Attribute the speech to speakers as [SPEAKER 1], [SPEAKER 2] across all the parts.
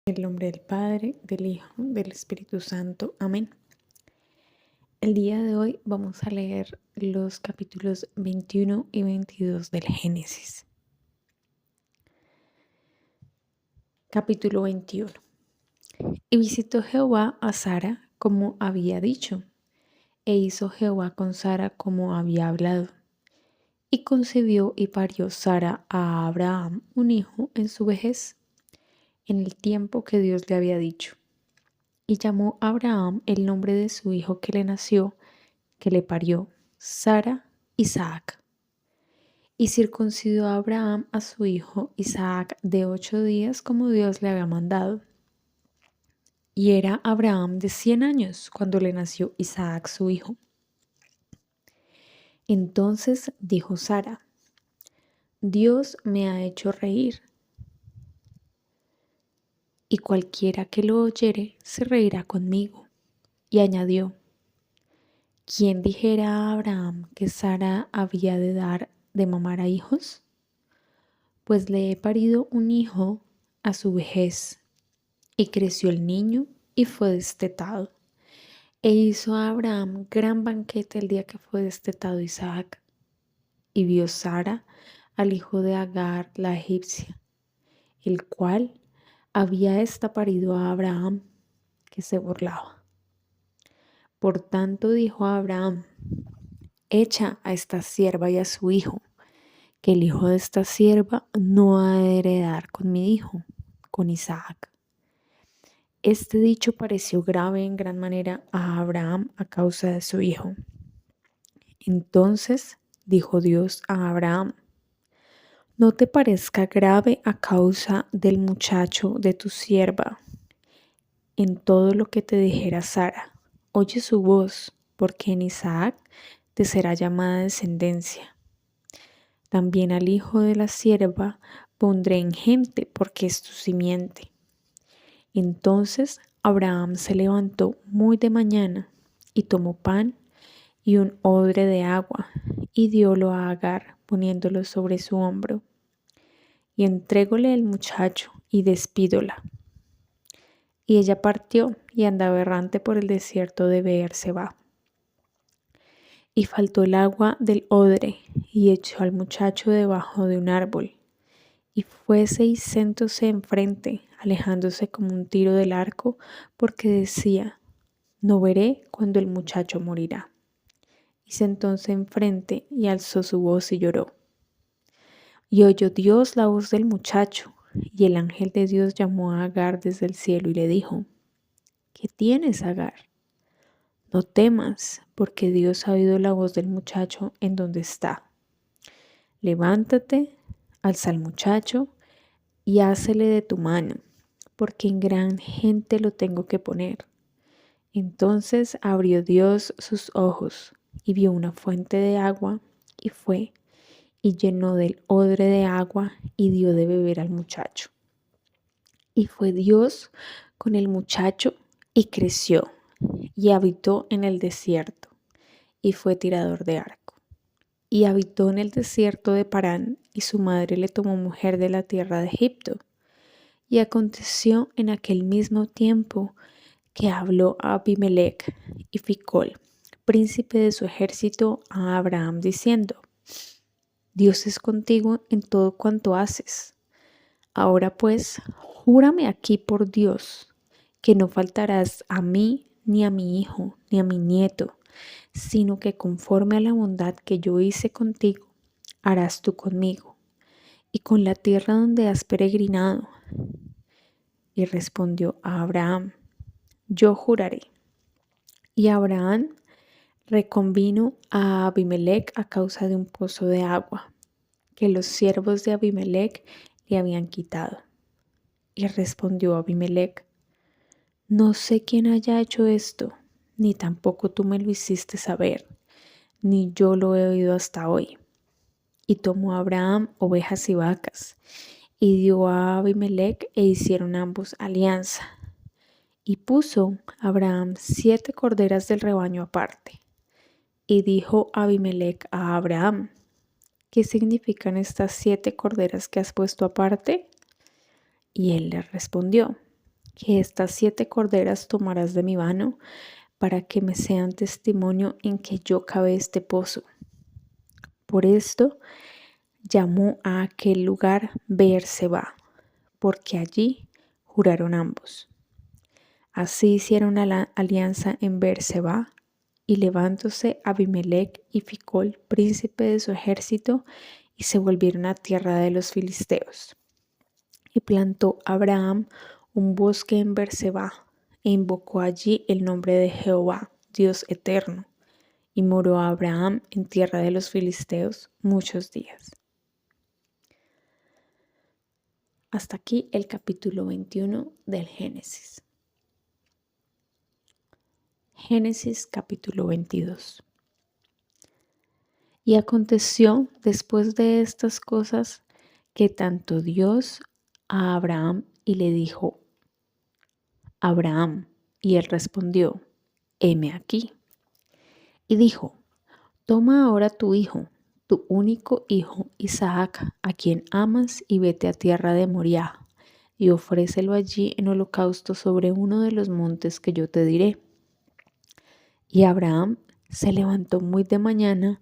[SPEAKER 1] En el nombre del Padre, del Hijo, del Espíritu Santo. Amén. El día de hoy vamos a leer los capítulos 21 y 22 del Génesis. Capítulo 21. Y visitó Jehová a Sara como había dicho, e hizo Jehová con Sara como había hablado. Y concibió y parió Sara a Abraham un hijo en su vejez, en el tiempo que Dios le había dicho. Y llamó a Abraham el nombre de su hijo que le nació, que le parió, Sara, Isaac. Y circuncidó a Abraham a su hijo Isaac de 8 días como Dios le había mandado. Y era Abraham de 100 años cuando le nació Isaac su hijo. Entonces dijo Sara: Dios me ha hecho reír, y cualquiera que lo oyere se reirá conmigo. Y añadió: ¿Quién dijera a Abraham que Sara había de dar de mamar a hijos? Pues le he parido un hijo a su vejez. Y creció el niño y fue destetado. E hizo a Abraham gran banquete el día que fue destetado Isaac. Y vio Sara al hijo de Agar la egipcia, el cual había ésta parido a Abraham, que se burlaba. Por tanto dijo a Abraham: Echa a esta sierva y a su hijo, que el hijo de esta sierva no ha de heredar con mi hijo, con Isaac. Este dicho pareció grave en gran manera a Abraham a causa de su hijo. Entonces dijo Dios a Abraham: No te parezca grave a causa del muchacho de tu sierva. En todo lo que te dijera Sara, oye su voz, porque en Isaac te será llamada descendencia. También al hijo de la sierva pondré en gente, porque es tu simiente. Entonces Abraham se levantó muy de mañana y tomó pan y un odre de agua y diólo a Agar, poniéndolo sobre su hombro. Y entrególe el muchacho y despídola. Y ella partió y andaba errante por el desierto de Beerseba. Y faltó el agua del odre y echó al muchacho debajo de un árbol. Y fuese y sentóse enfrente, alejándose como un tiro del arco, porque decía: No veré cuando el muchacho morirá. Y sentóse enfrente y alzó su voz y lloró. Y oyó Dios la voz del muchacho, y el ángel de Dios llamó a Agar desde el cielo y le dijo: ¿Qué tienes, Agar? No temas, porque Dios ha oído la voz del muchacho en donde está. Levántate, alza al muchacho y hácele de tu mano, porque en gran gente lo tengo que poner. Entonces abrió Dios sus ojos y vio una fuente de agua, y fue y llenó del odre de agua y dio de beber al muchacho. Y fue Dios con el muchacho y creció y habitó en el desierto y fue tirador de arco. Y habitó en el desierto de Parán, y su madre le tomó mujer de la tierra de Egipto. Y aconteció en aquel mismo tiempo que habló a Abimelech y Ficol, príncipe de su ejército, a Abraham diciendo: Dios es contigo en todo cuanto haces. Ahora pues, júrame aquí por Dios, que no faltarás a mí, ni a mi hijo, ni a mi nieto, sino que conforme a la bondad que yo hice contigo, harás tú conmigo, y con la tierra donde has peregrinado. Y respondió a Abraham: Yo juraré. Y Abraham reconvino a Abimelech a causa de un pozo de agua, que los siervos de Abimelech le habían quitado. Y respondió Abimelech: No sé quién haya hecho esto, ni tampoco tú me lo hiciste saber, ni yo lo he oído hasta hoy. Y tomó Abraham ovejas y vacas, y dio a Abimelech, e hicieron ambos alianza. Y puso Abraham 7 corderas del rebaño aparte. Y dijo Abimelech a Abraham: ¿Qué significan estas 7 corderas que has puesto aparte? Y él le respondió: que estas 7 corderas tomarás de mi mano para que me sean testimonio en que yo cavé este pozo. Por esto llamó a aquel lugar Beerseba, porque allí juraron ambos. Así hicieron alianza en Beerseba, y levantóse Abimelech y Ficol, príncipe de su ejército, y se volvieron a tierra de los filisteos. Y plantó Abraham un bosque en Beerseba, e invocó allí el nombre de Jehová, Dios eterno. Y moró Abraham en tierra de los filisteos muchos días. Hasta aquí el capítulo 21 del Génesis. Génesis capítulo 22. Y aconteció después de estas cosas que tanto Dios a Abraham y le dijo, Abraham, y él respondió, heme aquí. Y dijo, toma ahora tu hijo, tu único hijo Isaac, a quien amas, y vete a tierra de Moriah, y ofrécelo allí en holocausto sobre uno de los montes que yo te diré. Y Abraham se levantó muy de mañana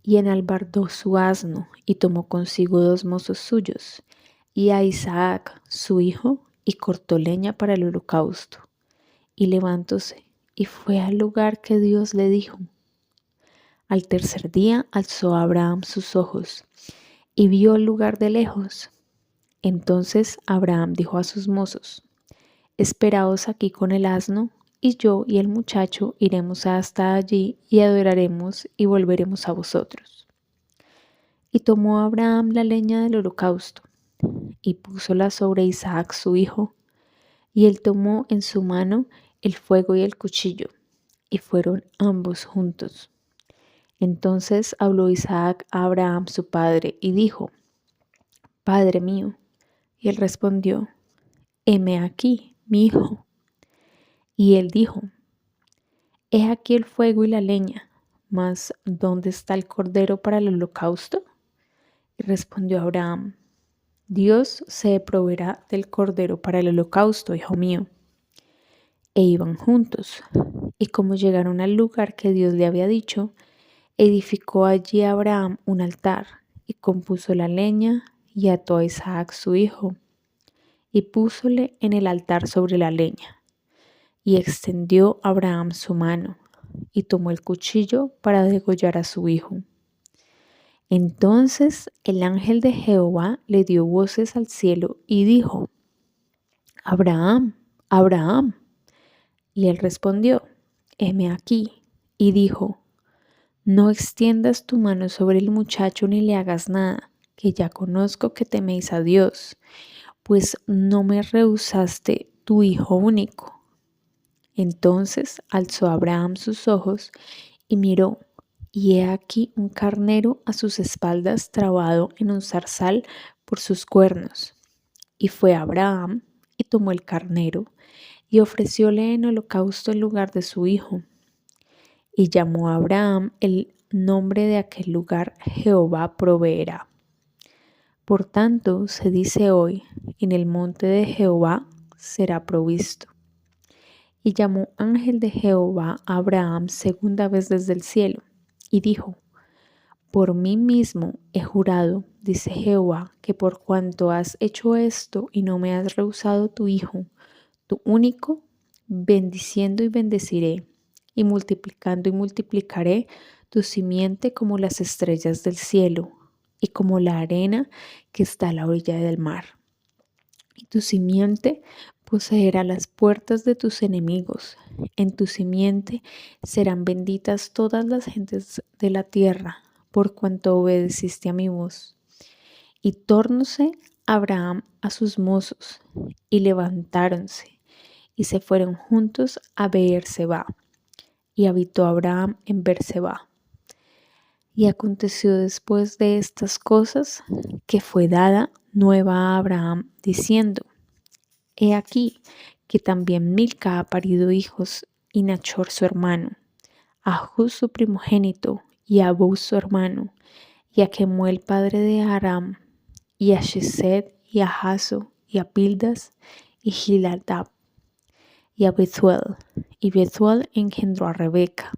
[SPEAKER 1] y enalbardó su asno, y tomó consigo 2 mozos suyos, y a Isaac su hijo, y cortó leña para el holocausto. Y levantóse, y fue al lugar que Dios le dijo. Al tercer día alzó Abraham sus ojos, y vio el lugar de lejos. Entonces Abraham dijo a sus mozos, esperaos aquí con el asno, y yo y el muchacho iremos hasta allí y adoraremos y volveremos a vosotros. Y tomó Abraham la leña del holocausto y púsola sobre Isaac su hijo, y él tomó en su mano el fuego y el cuchillo, y fueron ambos juntos. Entonces habló Isaac a Abraham su padre y dijo, Padre mío. Y él respondió, heme aquí, mi hijo. Y él dijo, he aquí el fuego y la leña, mas ¿dónde está el cordero para el holocausto? Y respondió Abraham, Dios se proveerá del cordero para el holocausto, hijo mío. E iban juntos, y como llegaron al lugar que Dios le había dicho, edificó allí Abraham un altar, y compuso la leña, y ató a Isaac su hijo, y púsole en el altar sobre la leña. Y extendió Abraham su mano, y tomó el cuchillo para degollar a su hijo. Entonces el ángel de Jehová le dio voces al cielo y dijo, Abraham, Abraham. Y él respondió, heme aquí. Y dijo, no extiendas tu mano sobre el muchacho ni le hagas nada, que ya conozco que teméis a Dios, pues no me rehusaste tu hijo único. Entonces alzó Abraham sus ojos y miró, y he aquí un carnero a sus espaldas trabado en un zarzal por sus cuernos. Y fue Abraham y tomó el carnero y ofrecióle en holocausto en lugar de su hijo. Y llamó a Abraham el nombre de aquel lugar Jehová proveerá. Por tanto, se dice hoy, en el monte de Jehová será provisto. Y llamó ángel de Jehová a Abraham segunda vez desde el cielo, y dijo, por mí mismo he jurado, dice Jehová, que por cuanto has hecho esto y no me has rehusado tu hijo, tu único, bendiciendo y bendeciré, y multiplicando y multiplicaré tu simiente como las estrellas del cielo, y como la arena que está a la orilla del mar. Y tu simiente poseerá las puertas de tus enemigos. En tu simiente serán benditas todas las gentes de la tierra, por cuanto obedeciste a mi voz. Y tornóse Abraham a sus mozos, y levantáronse, y se fueron juntos a Beerseba. Y habitó Abraham en Beerseba. Y aconteció después de estas cosas que fue dada nueva a Abraham, diciendo, he aquí que también Milca ha parido hijos, y Nachor su hermano, a Juz su primogénito, y a Buz su hermano, y a Kemuel padre de Aram, y a Shesed, y a Jaso, y a Pildas, y Giladab. y a Bethuel, y Bethuel engendró a Rebeca.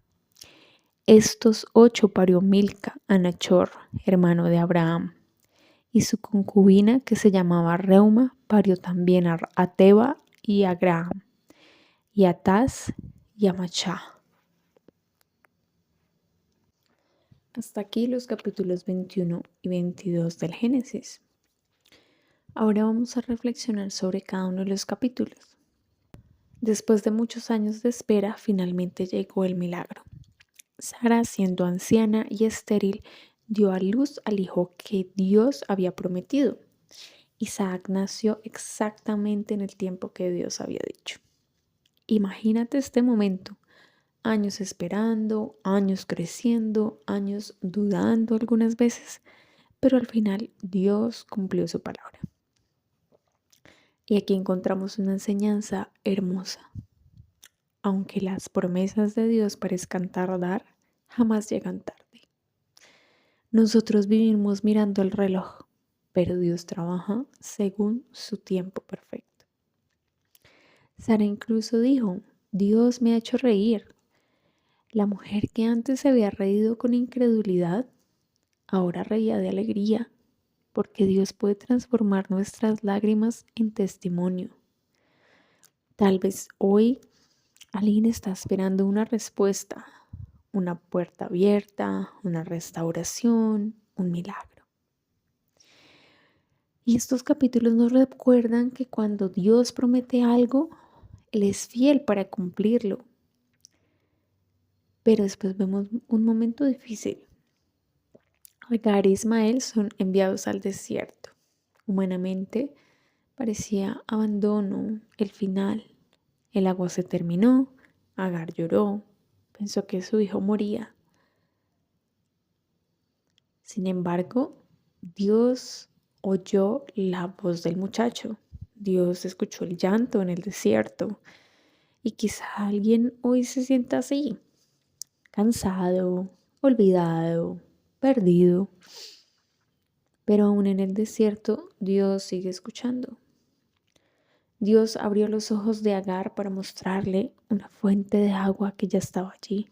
[SPEAKER 1] Estos 8 parió Milca a Nachor, hermano de Abraham, y su concubina, que se llamaba Reuma, parió también a Teba y a Graham, y a Taz y a Machá. Hasta aquí los capítulos 21 y 22 del Génesis. Ahora vamos a reflexionar sobre cada uno de los capítulos. Después de muchos años de espera, finalmente llegó el milagro. Sara, siendo anciana y estéril, dio a luz al hijo que Dios había prometido. Isaac nació exactamente en el tiempo que Dios había dicho. Imagínate este momento, años esperando, años creciendo, años dudando algunas veces, pero al final Dios cumplió su palabra. Y aquí encontramos una enseñanza hermosa. Aunque las promesas de Dios parezcan tardar, jamás llegan tarde. Nosotros vivimos mirando el reloj, pero Dios trabaja según su tiempo perfecto. Sara incluso dijo, Dios me ha hecho reír. La mujer que antes se había reído con incredulidad, ahora reía de alegría, porque Dios puede transformar nuestras lágrimas en testimonio. Tal vez hoy alguien está esperando una respuesta, una puerta abierta, una restauración, un milagro. Y estos capítulos nos recuerdan que cuando Dios promete algo, Él es fiel para cumplirlo. Pero después vemos un momento difícil. Agar y Ismael son enviados al desierto. Humanamente parecía abandono, el final. El agua se terminó, Agar lloró, pensó que su hijo moría. Sin embargo, Dios oyó la voz del muchacho. Dios escuchó el llanto en el desierto. Y quizá alguien hoy se sienta así, cansado, olvidado, perdido. Pero aún en el desierto, Dios sigue escuchando. Dios abrió los ojos de Agar para mostrarle una fuente de agua que ya estaba allí.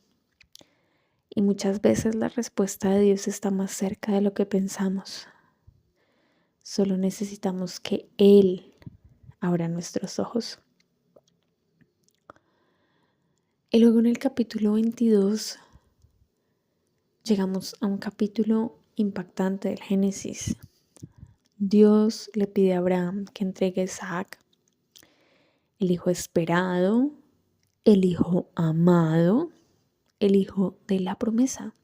[SPEAKER 1] Y muchas veces la respuesta de Dios está más cerca de lo que pensamos. Solo necesitamos que Él abra nuestros ojos. Y luego en el capítulo 22 llegamos a un capítulo impactante del Génesis. Dios le pide a Abraham que entregue a Isaac, el hijo esperado, el hijo amado, el hijo de la promesa.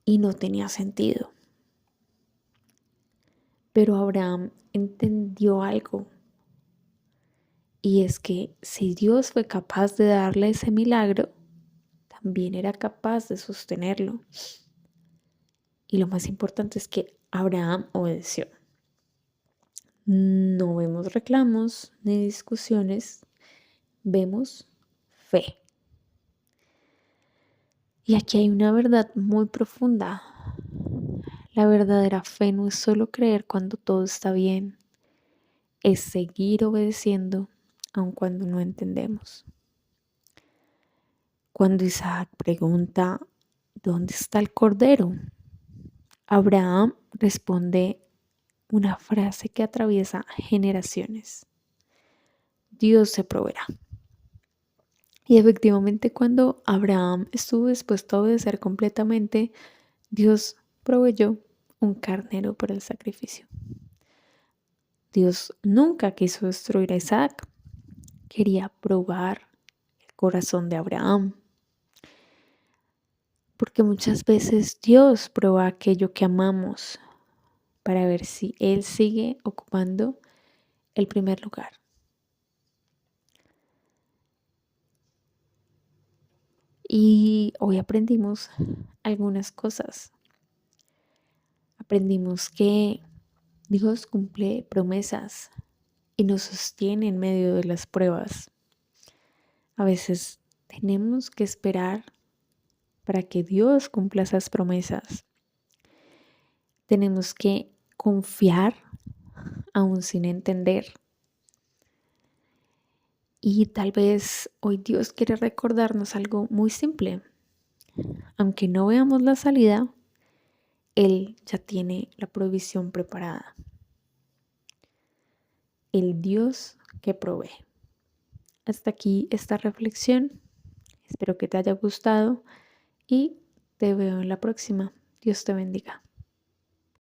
[SPEAKER 1] Y no tenía sentido. Pero Abraham entendió algo. Y es que si Dios fue capaz de darle ese milagro, también era capaz de sostenerlo. Y lo más importante es que Abraham obedeció. No vemos reclamos ni discusiones, vemos fe. Y aquí hay una verdad muy profunda. La verdadera fe no es solo creer cuando todo está bien, es seguir obedeciendo aun cuando no entendemos. Cuando Isaac pregunta, ¿dónde está el cordero? Abraham responde una frase que atraviesa generaciones. Dios se proveerá. Y efectivamente cuando Abraham estuvo dispuesto a obedecer completamente, Dios proveyó un carnero para el sacrificio. Dios nunca quiso destruir a Isaac, quería probar el corazón de Abraham. Porque muchas veces Dios prueba aquello que amamos para ver si Él sigue ocupando el primer lugar. Y hoy aprendimos algunas cosas. Aprendimos que Dios cumple promesas y nos sostiene en medio de las pruebas. A veces tenemos que esperar para que Dios cumpla esas promesas. Tenemos que confiar aún sin entender. Y tal vez hoy Dios quiere recordarnos algo muy simple. Aunque no veamos la salida, Él ya tiene la provisión preparada. El Dios que provee. Hasta aquí esta reflexión. Espero que te haya gustado y te veo en la próxima. Dios te bendiga.